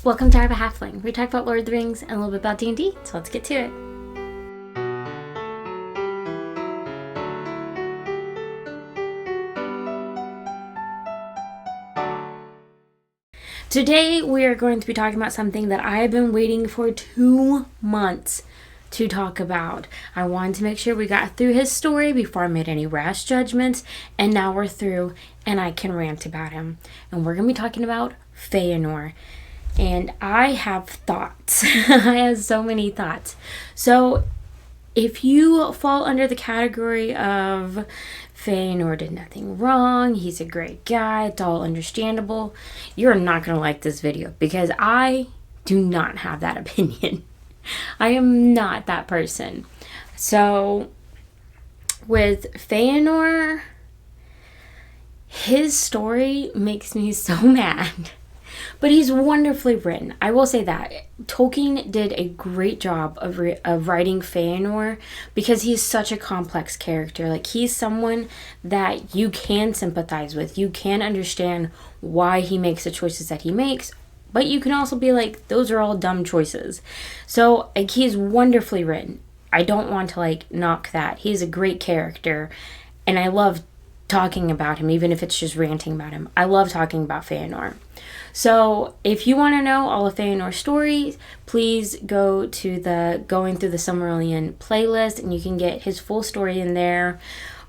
Welcome to I Have a Halfling. We talk about Lord of the Rings and a little bit about D&D, so let's get to it. Today we are going to be talking about something that I have been waiting for 2 months to talk about. I wanted to make sure we got through his story before I made any rash judgments, and now we're through and I can rant about him. And we're going to be talking about Feanor. And I have thoughts. I have so many thoughts. So if you fall under the category of Feanor did nothing wrong, he's a great guy, it's all understandable, you're not going to like this video because I do not have that opinion. I am not that person. So with Feanor, his story makes me so mad. But he's wonderfully written. I will say that. Tolkien did a great job of writing Feanor because he's such a complex character. Like, he's someone that you can sympathize with. You can understand why he makes the choices that he makes. But you can also be like, those are all dumb choices. So, like, he's wonderfully written. I don't want to, knock that. He's a great character. And I love talking about him, even if it's just ranting about him. I love talking about Feanor. So if you want to know all of Feanor's stories, please go to the Going Through the Silmarillion playlist and you can get his full story in there.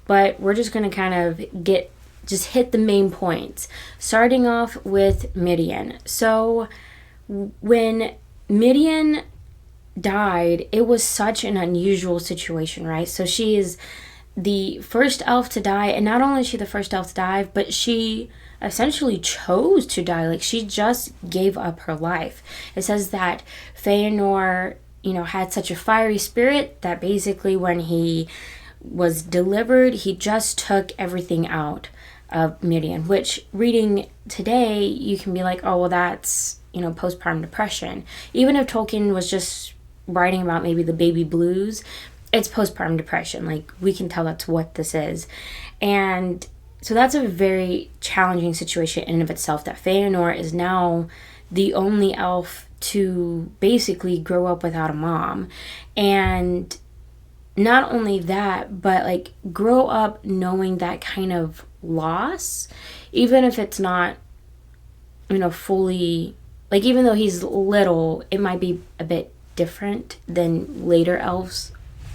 But we're just going to kind of hit the main points. Starting off with Midian. So when Midian died, it was such an unusual situation, right? So she is the first elf to die, and not only is she the first elf to die, but she essentially chose to die. Like, she just gave up her life. It says that Feanor, had such a fiery spirit that basically when he was delivered, he just took everything out of Midian, which reading today, you can be like, oh, well, that's, postpartum depression. Even if Tolkien was just writing about maybe the baby blues, it's postpartum depression. Like, we can tell that's what this is. And so that's a very challenging situation in and of itself, that Feanor is now the only elf to basically grow up without a mom. And not only that, but grow up knowing that kind of loss, even if it's not, fully, even though he's little, it might be a bit different than later elves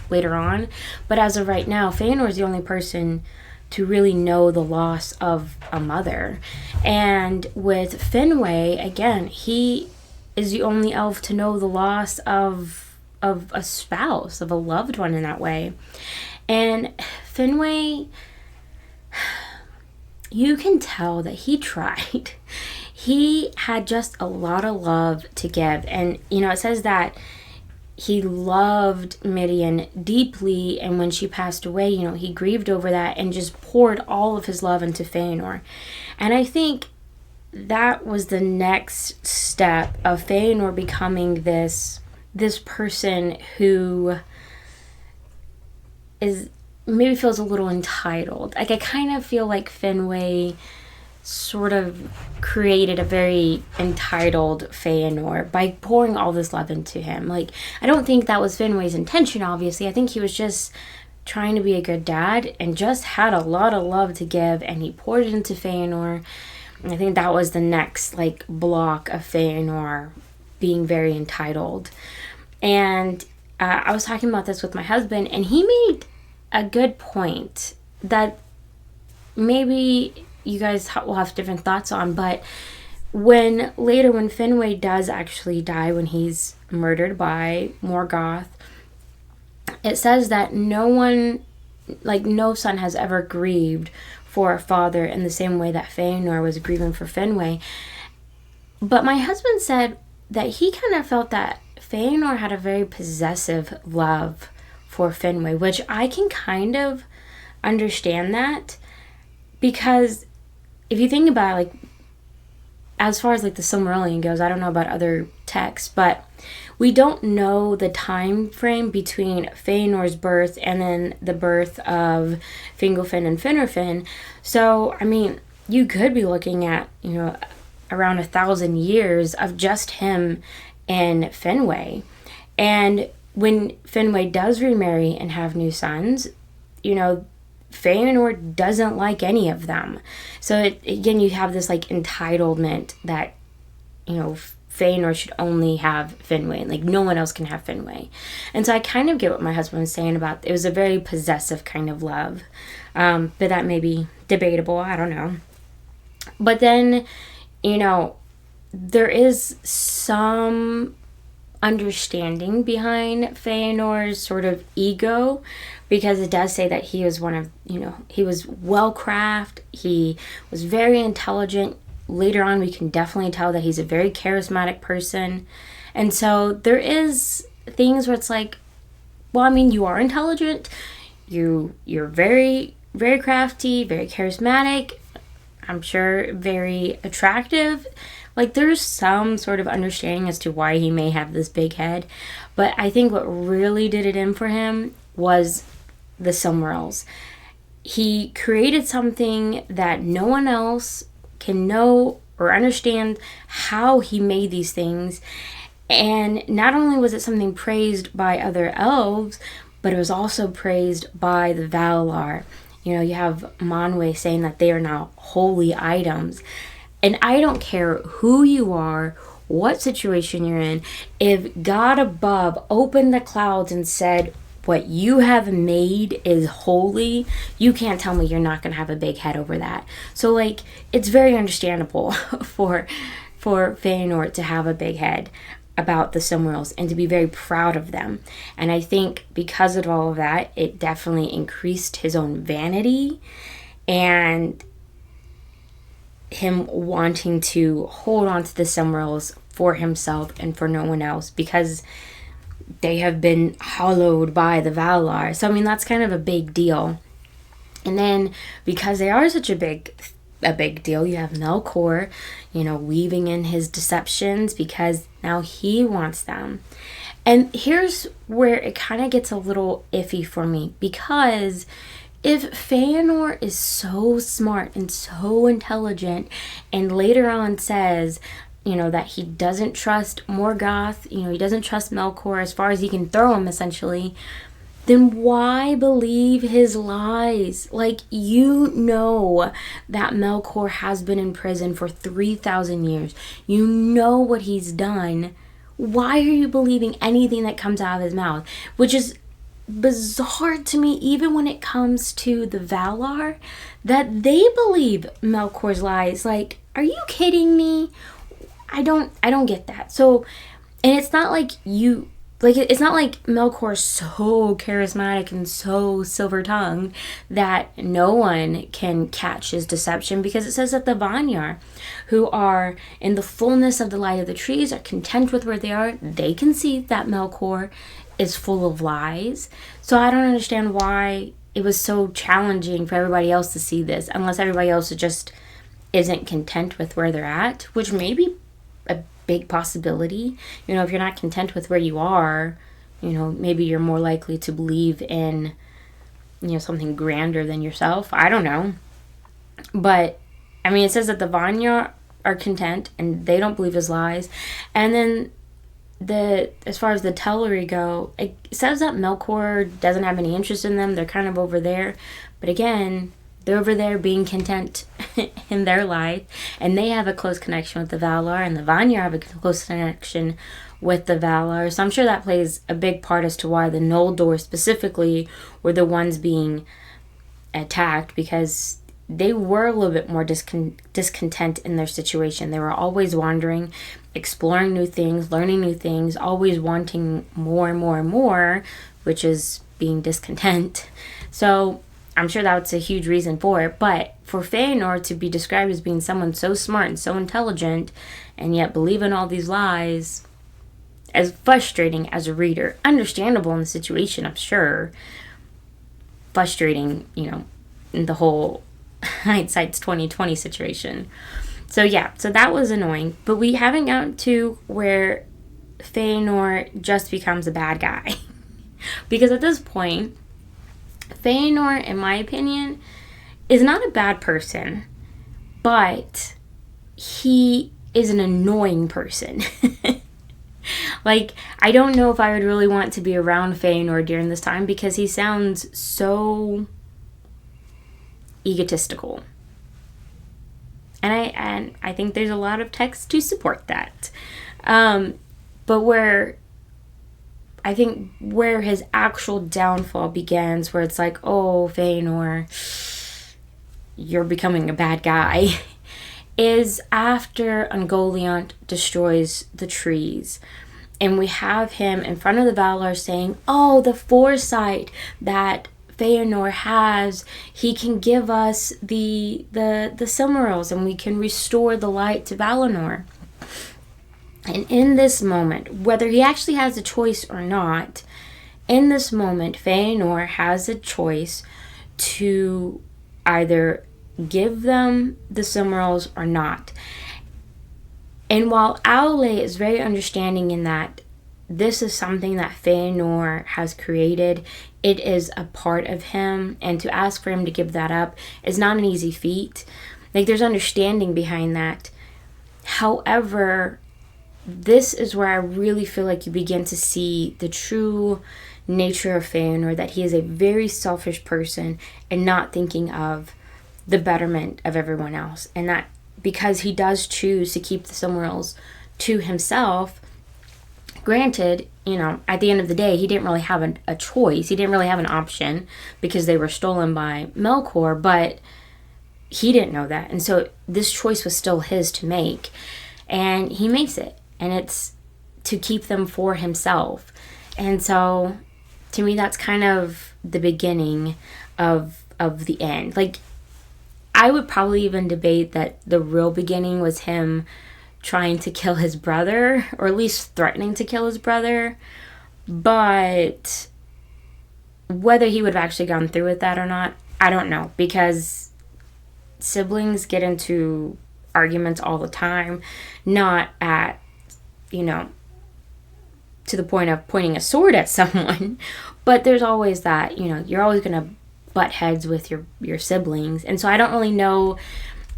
later on. But as of right now, Feanor is the only person to really know the loss of a mother. And with Finwë, again, he is the only elf to know the loss of a spouse, of a loved one in that way. And Finwë, you can tell that he tried. He had just a lot of love to give. And, it says that he loved Midian deeply, and when she passed away, he grieved over that and just poured all of his love into Feanor. And I think that was the next step of Feanor becoming this person who is maybe feels a little entitled. I kind of feel like Finwë sort of created a very entitled Feanor by pouring all this love into him. I don't think that was Finwë's intention, obviously. I think he was just trying to be a good dad and just had a lot of love to give, and he poured it into Feanor. And I think that was the next, block of Feanor being very entitled. And I was talking about this with my husband, and he made a good point that maybe you guys will have different thoughts on, but when Finwë does actually die, when he's murdered by Morgoth, it says that no son has ever grieved for a father in the same way that Feanor was grieving for Finwë. But my husband said that he kind of felt that Feanor had a very possessive love for Finwë, which I can kind of understand that, because if you think about it, as far as the Silmarillion goes, I don't know about other texts, but we don't know the time frame between Feanor's birth and then the birth of Fingolfin and Finarfin. So, you could be looking at, around 1,000 years of just him and Finwë. And when Finwë does remarry and have new sons, Feanor doesn't like any of them. So again, you have this like entitlement that, Feanor should only have Finwë. Like no one else can have Finwë. And so I kind of get what my husband was saying about it was a very possessive kind of love. But that may be debatable. I don't know. But then, there is some understanding behind Feanor's sort of ego, because it does say that he was he was well-crafted, he was very intelligent. Later on, we can definitely tell that he's a very charismatic person. And so there is things where it's like, well, I mean, you are intelligent, you're very, very crafty, very charismatic, I'm sure very attractive. Like, there's some sort of understanding as to why he may have this big head. But I think what really did it in for him was the Silmarils. He created something that no one else can know or understand how he made these things. And not only was it something praised by other elves, but it was also praised by the Valar. You have Manwë saying that they are now holy items. And I don't care who you are, what situation you're in, if God above opened the clouds and said, what you have made is holy, you can't tell me you're not going to have a big head over that. So, like, it's very understandable for Feanor to have a big head about the Silmarils and to be very proud of them. And I think because of all of that, it definitely increased his own vanity and him wanting to hold on to the Silmarils for himself and for no one else, because they have been hallowed by the Valar. So, I mean, that's kind of a big deal. And then, because they are such a big deal, you have Melkor, weaving in his deceptions because now he wants them. And here's where it kind of gets a little iffy for me, because if Feanor is so smart and so intelligent and later on says, that he doesn't trust Morgoth, he doesn't trust Melkor as far as he can throw him, essentially, then why believe his lies? Like, that Melkor has been in prison for 3,000 years. You know what he's done. Why are you believing anything that comes out of his mouth? Which is bizarre to me, even when it comes to the Valar, that they believe Melkor's lies. Like, are you kidding me? I don't get that. So, and it's not like it's not like Melkor's so charismatic and so silver-tongued that no one can catch his deception, because it says that the Vanyar, who are in the fullness of the light of the trees, are content with where they are. They can see that Melkor is full of lies. So I don't understand why it was so challenging for everybody else to see this, unless everybody else just isn't content with where they're at, which may be a big possibility. If you're not content with where you are, maybe you're more likely to believe in, something grander than yourself. I don't know. But, I mean, it says that the Vanya are content and they don't believe his lies. And then as far as the Teleri go, it says that Melkor doesn't have any interest in them. They're kind of over there. But again, they're over there being content in their life, and they have a close connection with the Valar, and the Vanyar have a close connection with the Valar. So I'm sure that plays a big part as to why the Noldor specifically were the ones being attacked, because they were a little bit more discontent in their situation. They were always wandering, exploring new things, learning new things, always wanting more and more and more, which is being discontent. So I'm sure that's a huge reason for it. But for Feanor to be described as being someone so smart and so intelligent and yet believe in all these lies, as frustrating as a reader. Understandable in the situation, I'm sure. Frustrating, in the whole hindsight's 2020 situation. So yeah, so that was annoying. But we haven't gotten to where Feanor just becomes a bad guy. Because at this point, Feanor, in my opinion, is not a bad person, but he is an annoying person. Like, I don't know if I would really want to be around Feanor during this time because he sounds so egotistical. And I think there's a lot of text to support that. But where his actual downfall begins, where it's like, oh, Feanor, you're becoming a bad guy, is after Ungoliant destroys the trees. And we have him in front of the Valar saying, oh, the foresight that Feanor has, he can give us the Silmarils and we can restore the light to Valinor. And in this moment, whether he actually has a choice or not, in this moment, Feanor has a choice to either give them the Silmarils or not. And while Aule is very understanding in that this is something that Feanor has created, it is a part of him, and to ask for him to give that up is not an easy feat. Like, there's understanding behind that. However, this is where I really feel like you begin to see the true nature of Feanor, that he is a very selfish person and not thinking of the betterment of everyone else. And that because he does choose to keep the Silmarils to himself, granted, at the end of the day, he didn't really have a choice. He didn't really have an option because they were stolen by Melkor, but he didn't know that. And so this choice was still his to make. And he makes it. And it's to keep them for himself. And so, to me, that's kind of the beginning of the end. Like, I would probably even debate that the real beginning was him trying to kill his brother, or at least threatening to kill his brother. But whether he would have actually gone through with that or not, I don't know. Because siblings get into arguments all the time, not at, to the point of pointing a sword at someone. But there's always that, you're always going to butt heads with your siblings. And so I don't really know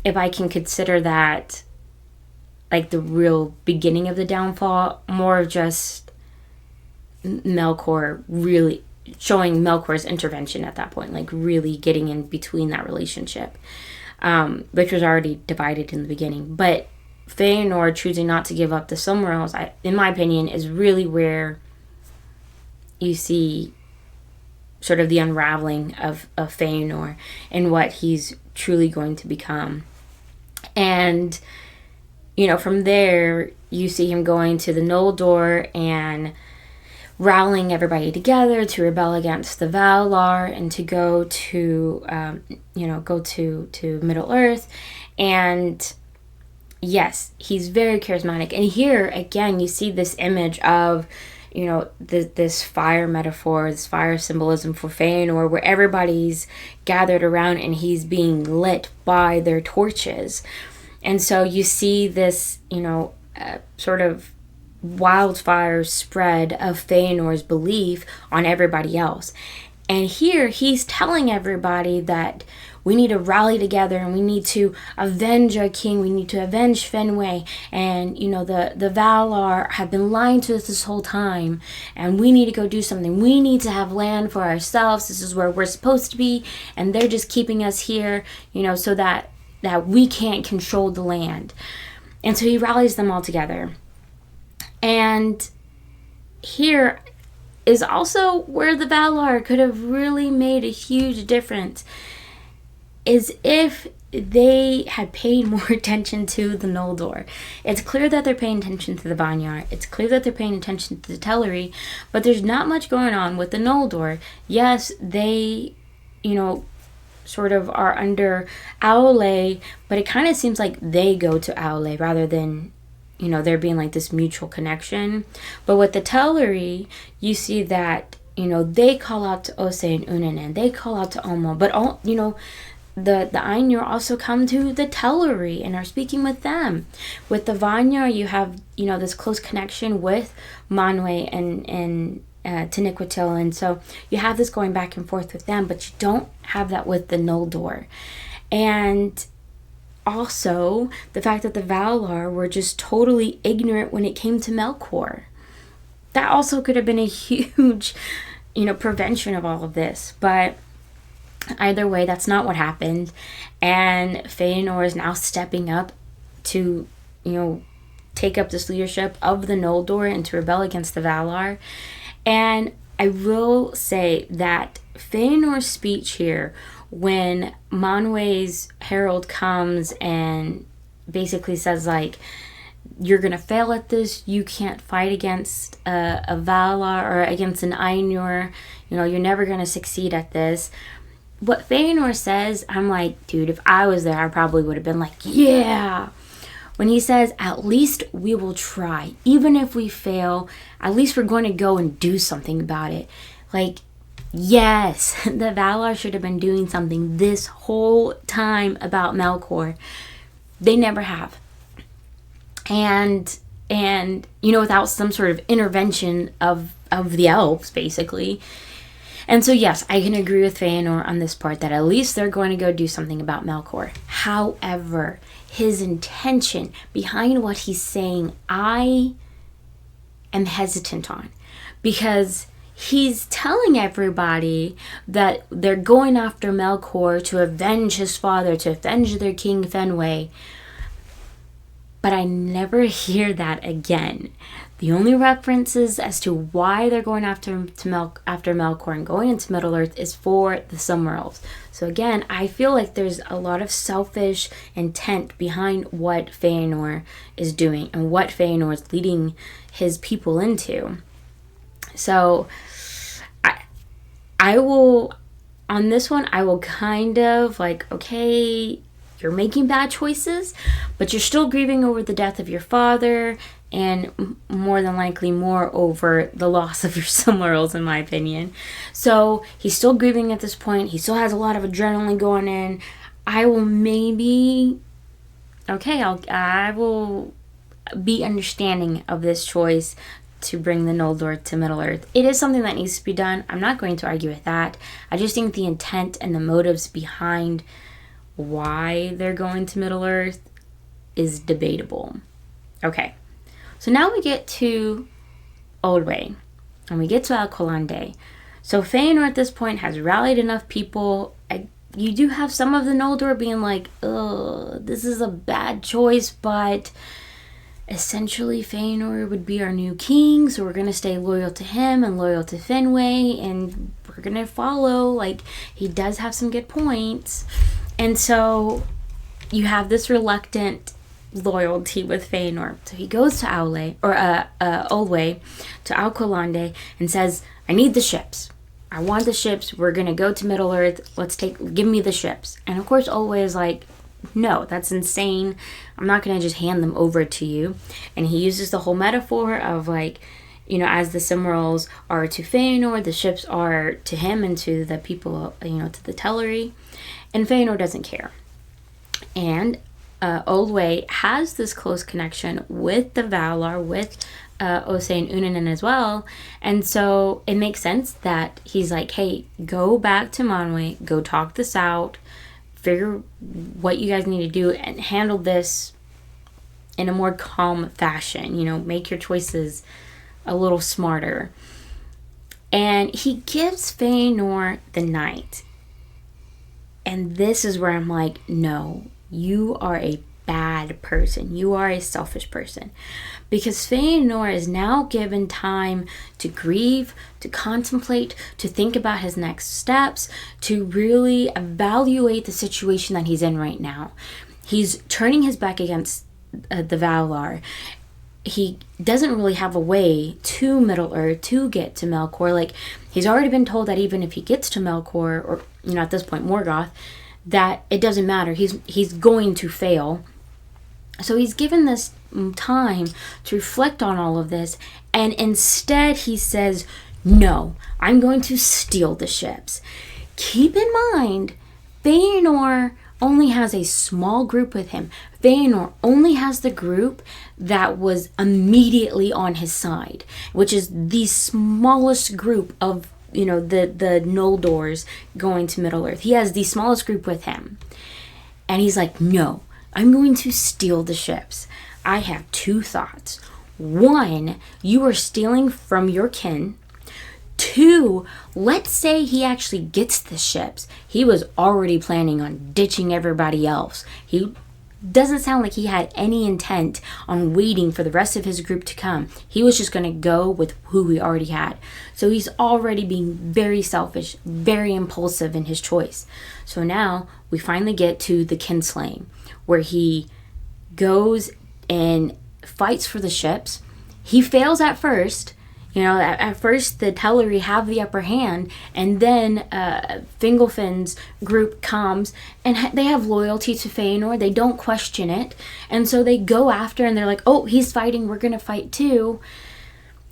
if I can consider that like the real beginning of the downfall, more of just Melkor really showing Melkor's intervention at that point, like really getting in between that relationship, which was already divided in the beginning. But Feanor choosing not to give up the Silmarils, in my opinion, is really where you see sort of the unraveling of Feanor and what he's truly going to become. And, from there, you see him going to the Noldor and rallying everybody together to rebel against the Valar and to go to, to Middle Earth. And yes, he's very charismatic. And here, again, you see this image of, this fire metaphor, this fire symbolism for Feanor, where everybody's gathered around and he's being lit by their torches. And so you see this, sort of wildfire spread of Feanor's belief on everybody else. And here he's telling everybody that we need to rally together and we need to avenge our king. We need to avenge Fenway. And, the Valar have been lying to us this whole time. And we need to go do something. We need to have land for ourselves. This is where we're supposed to be. And they're just keeping us here, so that we can't control the land. And so he rallies them all together. And here is also where the Valar could have really made a huge difference, is if they had paid more attention to the Noldor. It's clear that they're paying attention to the Vanyar. It's clear that they're paying attention to the Teleri, but there's not much going on with the Noldor. Yes, they, sort of are under Aule, but it kind of seems like they go to Aule rather than, there being like this mutual connection. But with the Teleri, you see that, they call out to Ose and Unanen, they call out to Olmo, but all, the Ainur also come to the Teleri and are speaking with them. With the Vanyar, you have, this close connection with Manwë and Taniquetil, and so you have this going back and forth with them, but you don't have that with the Noldor. And also the fact that the Valar were just totally ignorant when it came to Melkor. That also could have been a huge, prevention of all of this. But either way, that's not what happened. And Feanor is now stepping up to, take up this leadership of the Noldor and to rebel against the Valar. And I will say that Feanor's speech here, when Manwë's herald comes and basically says, like, you're going to fail at this, you can't fight against a Valar or against an Ainur, you're never going to succeed at this. What Feanor says, I'm like, dude, if I was there, I probably would have been like, yeah. When he says, at least we will try. Even if we fail, at least we're going to go and do something about it. Like, yes, the Valar should have been doing something this whole time about Melkor. They never have. And without some sort of intervention of the elves, basically. And so, yes, I can agree with Feanor on this part, that at least they're going to go do something about Melkor. However, his intention behind what he's saying, I am hesitant on. Because he's telling everybody that they're going after Melkor to avenge his father, to avenge their king Fenway. But I never hear that again. The only references as to why they're going after Melkor and going into Middle-earth is for the Silmarils. So again, I feel like there's a lot of selfish intent behind what Feanor is doing and what Feanor is leading his people into. So I will, on this one, I will kind of like, okay, you're making bad choices, but you're still grieving over the death of your father, and more than likely more over the loss of your Silmarils, in my opinion. So he's still grieving at this point. He still has a lot of adrenaline going in. I will maybe, I will be understanding of this choice to bring the Noldor to Middle-earth. It is something that needs to be done. I'm not going to argue with that. I just think the intent and the motives behind why they're going to Middle-earth is debatable. Okay, so now we get to Oldway, and we get to Alcolande. So Feanor at this point has rallied enough people. You do have some of the Noldor being like, ugh, this is a bad choice, but essentially Feanor would be our new king, so we're going to stay loyal to him and loyal to Fenway, and we're going to follow. Like, he does have some good points. And so you have this reluctant loyalty with Feanor. So he goes to Oldway, to Alcolande, and says, I need the ships. I want the ships. We're going to go to Middle-earth. Give me the ships. And of course, Oldway is like, no, that's insane. I'm not going to just hand them over to you. And he uses the whole metaphor of like, as the Silmarils are to Feanor, the ships are to him and to the people, to the Teleri. And Feanor doesn't care. And Oldway has this close connection with the Valar, with Osei and Unanen as well. And so it makes sense that he's like, hey, go back to Manwë, go talk this out, figure what you guys need to do, and handle this in a more calm fashion. Make your choices a little smarter. And he gives Feanor the night. And this is where I'm like, no, you are a bad person. You are a selfish person. Because Feanor is now given time to grieve, to contemplate, to think about his next steps, to really evaluate the situation that he's in right now. He's turning his back against the Valar. He doesn't really have a way to Middle-earth to get to Melkor. Like, he's already been told that even if he gets to Melkor, or at this point Morgoth, that it doesn't matter. He's going to fail. So he's given this time to reflect on all of this, and instead he says, no, I'm going to steal the ships. Keep in mind, Feanor only has a small group with him. Feanor only has the group that was immediately on his side, which is the smallest group of, the Noldors going to Middle-earth. He has the smallest group with him. And he's like, no, I'm going to steal the ships. I have two thoughts. One, you are stealing from your kin. Two, let's say he actually gets the ships. He was already planning on ditching everybody else. He doesn't sound like he had any intent on waiting for the rest of his group to come. He was just going to go with who he already had. So he's already being very selfish, very impulsive in his choice. So now we finally get to the kinslaying, where he goes and fights for the ships. He fails at first. At first the Teleri have the upper hand, and then Fingolfin's group comes, and they have loyalty to Feanor. They don't question it, and so they go after, and they're like, oh, he's fighting, we're gonna fight too.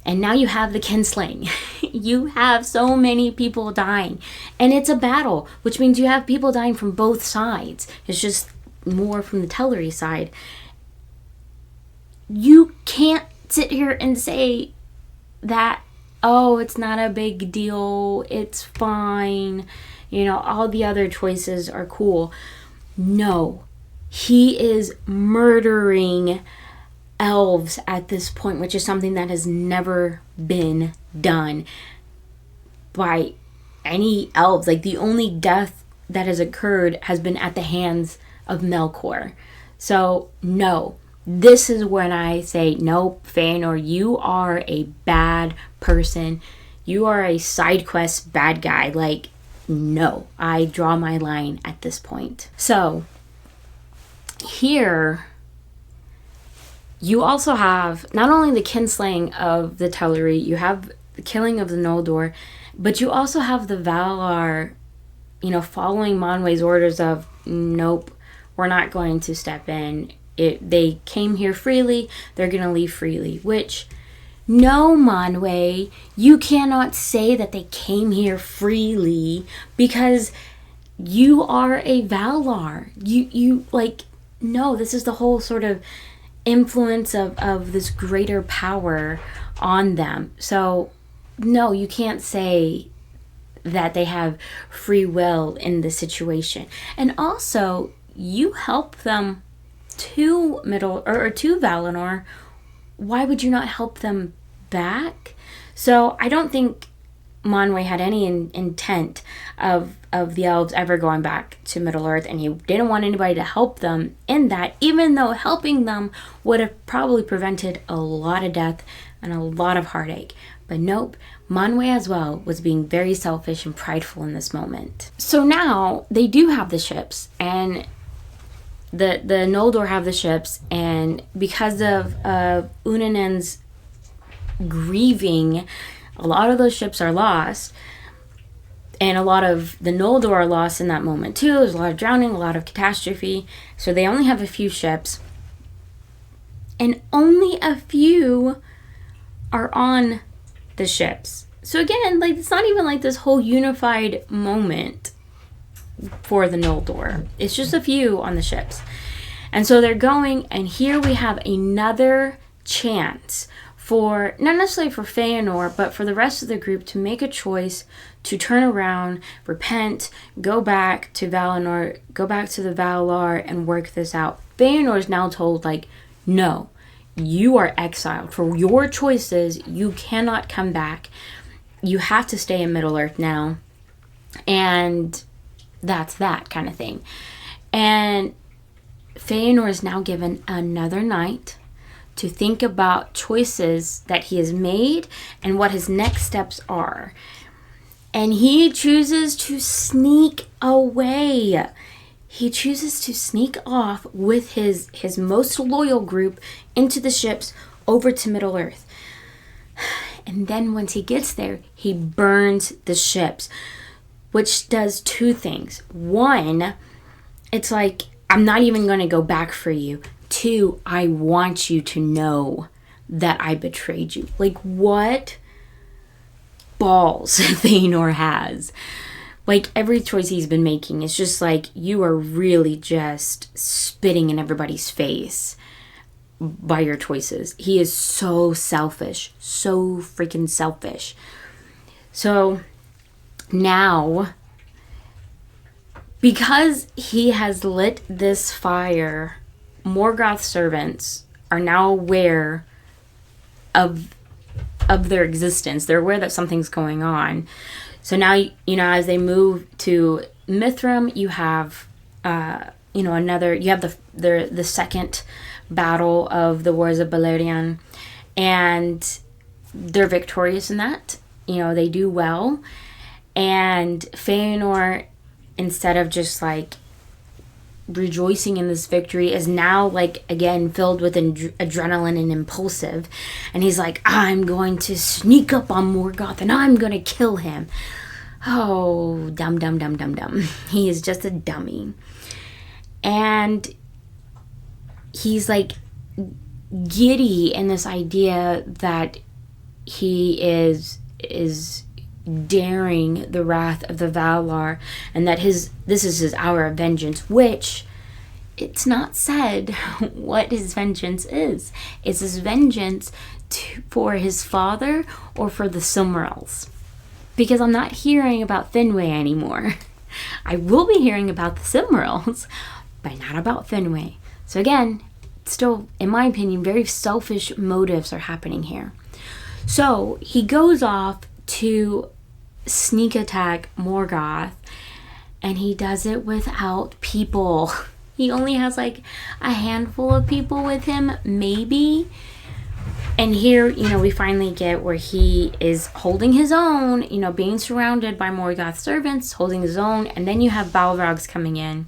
And now you have the kinslaying. You have so many people dying, and it's a battle, which means you have people dying from both sides. It's just more from the Teleri side. You can't sit here and say that, oh, it's not a big deal, it's fine, all the other choices are cool. No, he is murdering elves at this point, which is something that has never been done by any elves. Like, the only death that has occurred has been at the hands of Melkor. So no, this is when I say, nope, Feanor, you are a bad person. You are a side quest bad guy. Like, no, I draw my line at this point. So here, you also have not only the kinslaying of the Teleri, you have the killing of the Noldor, but you also have the Valar, following Manwë's orders of, nope, we're not going to step in. They came here freely, they're going to leave freely. Which, no, Manwë, you cannot say that they came here freely, because you are a Valar. No, this is the whole sort of influence of this greater power on them. So, no, you can't say that they have free will in this situation. And also, you help them to Valinor. Why would you not help them back? So I don't think Manwë had any intent of the elves ever going back to Middle-earth, and he didn't want anybody to help them in that, even though helping them would have probably prevented a lot of death and a lot of heartache. But nope, Manwë as well was being very selfish and prideful in this moment. So now they do have the ships, and the Noldor have the ships, and because of Unanen's grieving, a lot of those ships are lost, and a lot of the Noldor are lost in that moment too. There's a lot of drowning, a lot of catastrophe, so they only have a few ships, and only a few are on the ships. So again, it's not even like this whole unified moment for the Noldor. It's just a few on the ships. And so they're going, and here we have another chance for, not necessarily for Feanor, but for the rest of the group to make a choice to turn around, repent, go back to Valinor, go back to the Valar, and work this out. Feanor is now told, no, you are exiled. For your choices, you cannot come back. You have to stay in Middle-earth now. And that's that kind of thing. And Feanor is now given another night to think about choices that he has made and what his next steps are. And he chooses to sneak away. He chooses to sneak off with his most loyal group into the ships over to Middle-earth. And then once he gets there, he burns the ships, which does two things. One, it's like, I'm not even going to go back for you. Two, I want you to know that I betrayed you. What balls Feanor has. Every choice he's been making is just you are really just spitting in everybody's face by your choices. He is so selfish. So freaking selfish. So now, because he has lit this fire Morgoth's servants are now aware of their existence. They're aware that something's going on. So now, as they move to Mithram, you have, you have the second battle of the Wars of Beleriand, and they're victorious in that. They do well. And Feanor, instead of just like rejoicing in this victory, is now like again filled with adrenaline and impulsive, and he's like, I'm going to sneak up on Morgoth and I'm gonna kill him. Oh, dumb. He is just a dummy. And he's like giddy in this idea that he is daring the wrath of the Valar, and that this is his hour of vengeance, which it's not said what his vengeance is. Is his vengeance for his father or for the Silmarils? Because I'm not hearing about Finwë anymore. I will be hearing about the Silmarils, but not about Finwë. So again, still, in my opinion, very selfish motives are happening here. So he goes off to sneak attack Morgoth, and he does it without people. He only has like a handful of people with him, maybe. And here, we finally get where he is holding his own, being surrounded by Morgoth's servants, holding his own. And then you have Balrogs coming in,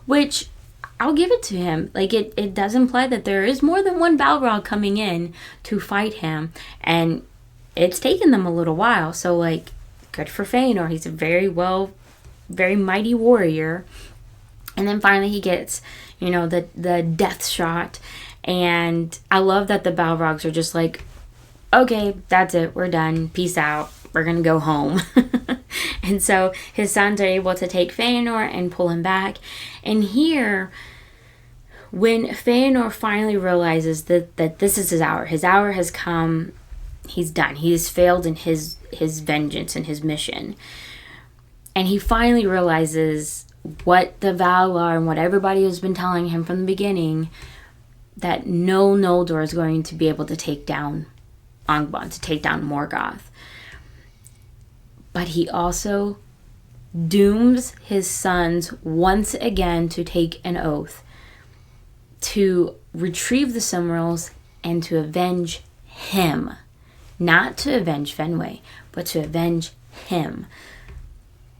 which I'll give it to him. Like, it does imply that there is more than one Balrog coming in to fight him. And it's taken them a little while. So, like, good for Feanor. He's a very mighty warrior. And then finally he gets, the death shot. And I love that the Balrogs are just like, okay, that's it. We're done. Peace out. We're going to go home. And so his sons are able to take Feanor and pull him back. And here, when Feanor finally realizes that this is his hour has come, he's done. He has failed in his vengeance and his mission. And he finally realizes what the Valar and what everybody has been telling him from the beginning, that no Noldor is going to be able to take down Angband, to take down Morgoth. But he also dooms his sons once again to take an oath to retrieve the Silmarils and to avenge him. Not to avenge Finwë, but to avenge him.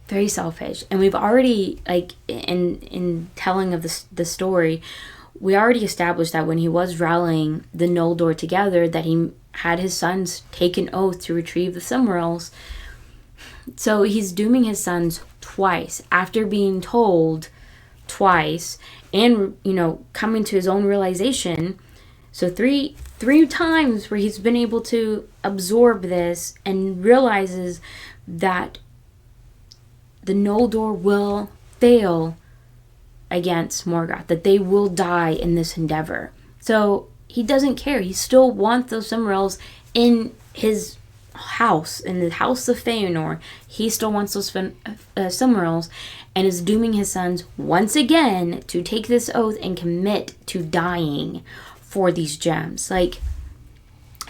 Very selfish. And we've already, like, in telling of the story, we already established that when he was rallying the Noldor together, that he had his sons take an oath to retrieve the Silmarils. So he's dooming his sons twice after being told twice, and coming to his own realization. So three times where he's been able to absorb this and realizes that the Noldor will fail against Morgoth, that they will die in this endeavor. So he doesn't care. He still wants those Silmarils in his house, in the house of Feanor. He still wants those Silmarils, and is dooming his sons once again to take this oath and commit to dying for these gems. Like,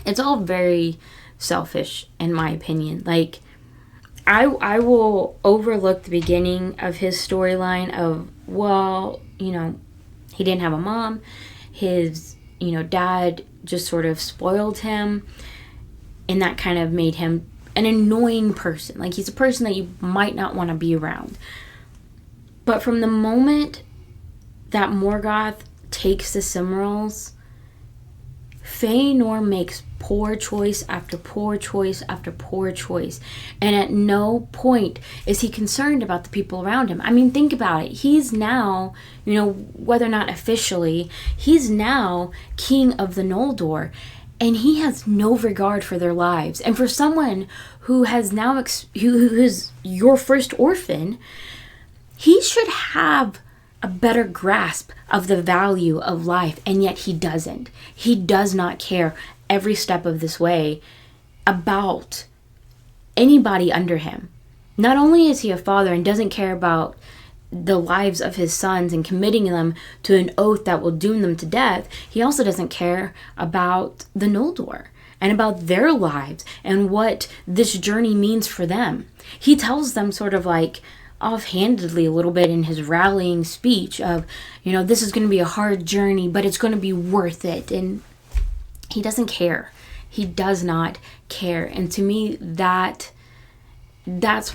it's all very selfish, in my opinion. Like, I will overlook the beginning of his storyline of, well, he didn't have a mom. His, dad just sort of spoiled him. And that kind of made him an annoying person. Like, he's a person that you might not want to be around. But from the moment that Morgoth takes the Silmarils, Feanor makes poor choice after poor choice after poor choice. And at no point is he concerned about the people around him. I mean, think about it. He's now, whether or not officially, he's now king of the Noldor. And he has no regard for their lives. And for someone who has now, who is your first orphan, he should have a better grasp of the value of life. And yet he doesn't. He does not care every step of this way about anybody under him. Not only is he a father and doesn't care about the lives of his sons and committing them to an oath that will doom them to death, he also doesn't care about the Noldor and about their lives and what this journey means for them. He tells them sort of like offhandedly a little bit in his rallying speech of, this is going to be a hard journey, but it's going to be worth it. And he doesn't care. He does not care. And to me, that's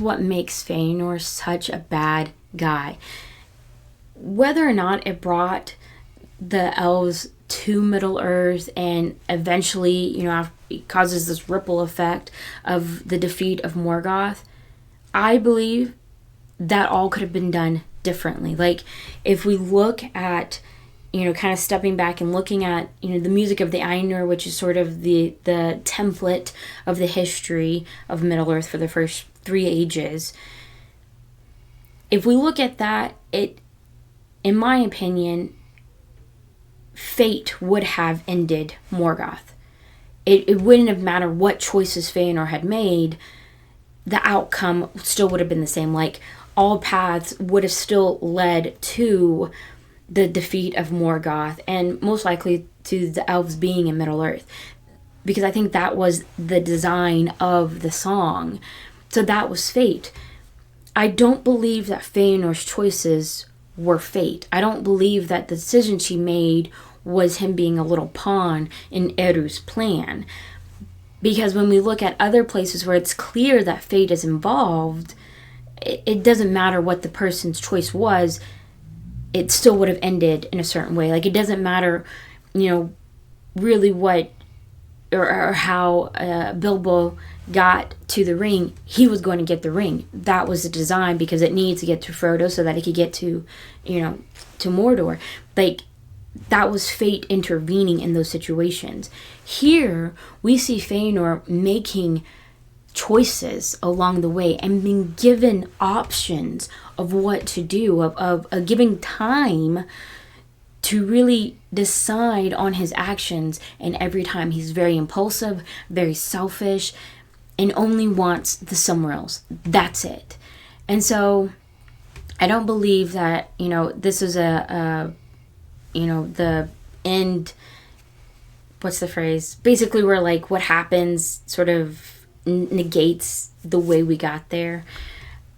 what makes Feanor such a bad guy. Whether or not it brought the elves to Middle Earth and eventually, it causes this ripple effect of the defeat of Morgoth, I believe that all could have been done differently. Like, if we look at, kind of stepping back and looking at, the music of the Ainur, which is sort of the template of the history of Middle Earth for the first 3 ages. If we look at that, it, in my opinion, fate would have ended Morgoth. It wouldn't have mattered what choices Feanor had made. The outcome still would have been the same. Like, all paths would have still led to the defeat of Morgoth and most likely to the elves being in Middle Earth, because I think that was the design of the song. So that was fate. I don't believe that Feanor's choices were fate. I don't believe that the decision she made was him being a little pawn in Eru's plan. Because when we look at other places where it's clear that fate is involved, it doesn't matter what the person's choice was, it still would have ended in a certain way. Like, it doesn't matter, really what or how Bilbo got to the ring. He was going to get the ring. That was the design, because it needs to get to Frodo so that he could get to, to Mordor. Like, that was fate intervening in those situations. Here, we see Feanor making choices along the way and being given options of what to do, of giving time to really decide on his actions. And every time he's very impulsive, very selfish, and only wants the Silmarils. That's it. And so I don't believe that, this is the end, what's the phrase? Basically, where like what happens sort of negates the way we got there.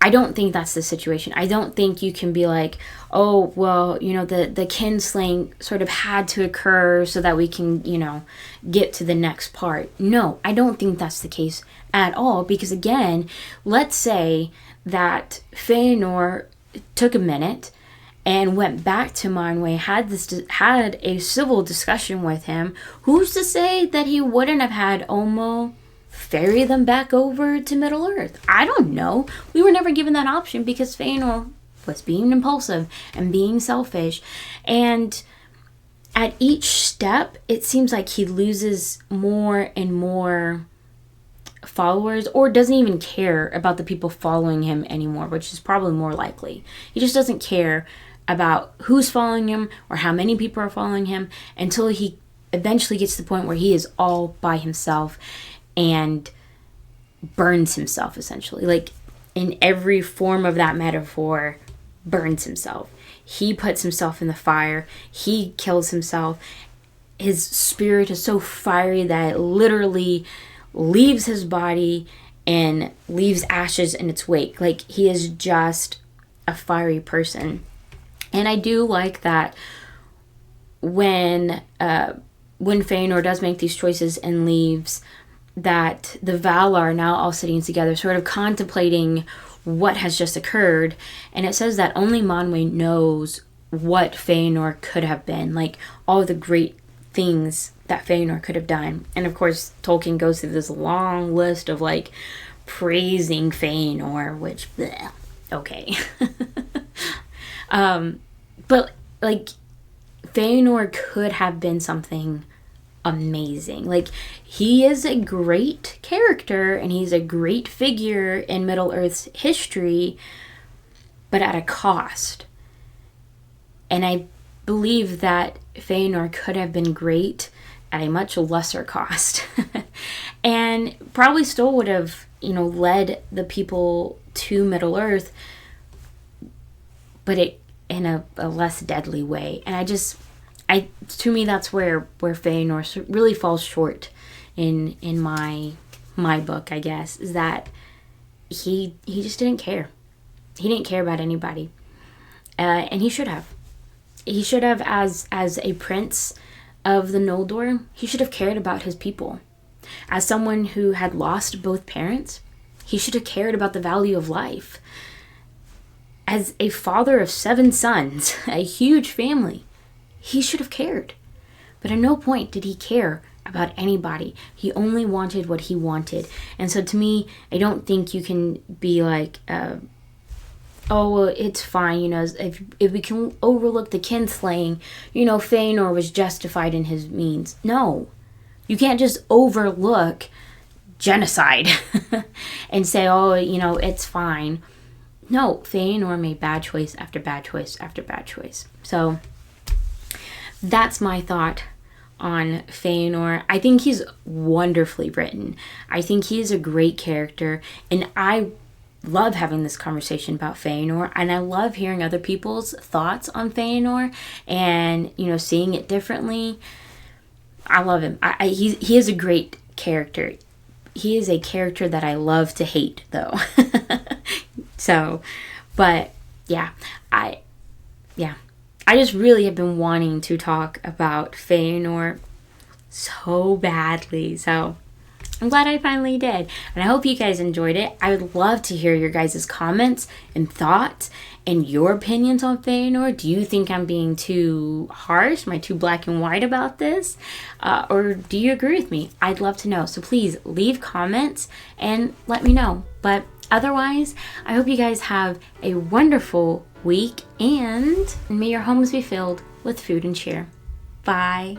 I don't think that's the situation. I don't think you can be like, oh, well, the kinslaying sort of had to occur so that we can, get to the next part. No, I don't think that's the case at all. Because again, let's say that Feanor took a minute and went back to Manwë, had a civil discussion with him. Who's to say that he wouldn't have had Omo ferry them back over to Middle Earth? I don't know. We were never given that option because Feanor was being impulsive and being selfish. And at each step, it seems like he loses more and more followers, or doesn't even care about the people following him anymore, which is probably more likely. He just doesn't care about who's following him or how many people are following him until he eventually gets to the point where he is all by himself and burns himself, essentially. Like, in every form of that metaphor, burns himself. He puts himself in the fire. He kills himself. His spirit is so fiery that it literally leaves his body and leaves ashes in its wake. Like, he is just a fiery person. And I do like that when Feanor does make these choices and leaves, that the Valar are now all sitting together, sort of contemplating what has just occurred. And it says that only Manwë knows what Feanor could have been, like all the great things that Feanor could have done. And of course, Tolkien goes through this long list of like praising Feanor, which, bleh, okay. But like, Feanor could have been something amazing. Like, he is a great character and he's a great figure in Middle Earth's history, but at a cost. And I believe that Feanor could have been great at a much lesser cost. And probably still would have, led the people to Middle Earth, but it in a less deadly way. And to me, that's where Feanor really falls short in my book, I guess, is that he just didn't care. He didn't care about anybody, and he should have. He should have, as a prince of the Noldor, he should have cared about his people. As someone who had lost both parents, he should have cared about the value of life. As a father of 7 sons, a huge family, he should have cared. But at no point did he care about anybody. He only wanted what he wanted. And so to me, I don't think you can be like, oh, well, it's fine, you know, if we can overlook the kinslaying, you know, Feanor was justified in his means. No, you can't just overlook genocide and say, oh, you know, it's fine. No, Feanor made bad choice after bad choice after bad choice. So that's my thought on Feanor. I think he's wonderfully written. I think he is a great character, and I love having this conversation about Feanor, and I love hearing other people's thoughts on Feanor and, you know, seeing it differently. I love him. He is a great character. He is a character that I love to hate, though. So, but yeah, I just really have been wanting to talk about Feanor so badly. So I'm glad I finally did. And I hope you guys enjoyed it. I would love to hear your guys' comments and thoughts and your opinions on Feanor. Do you think I'm being too harsh? Am I too black and white about this? Or do you agree with me? I'd love to know. So please leave comments and let me know. But otherwise, I hope you guys have a wonderful week, and may your homes be filled with food and cheer. Bye.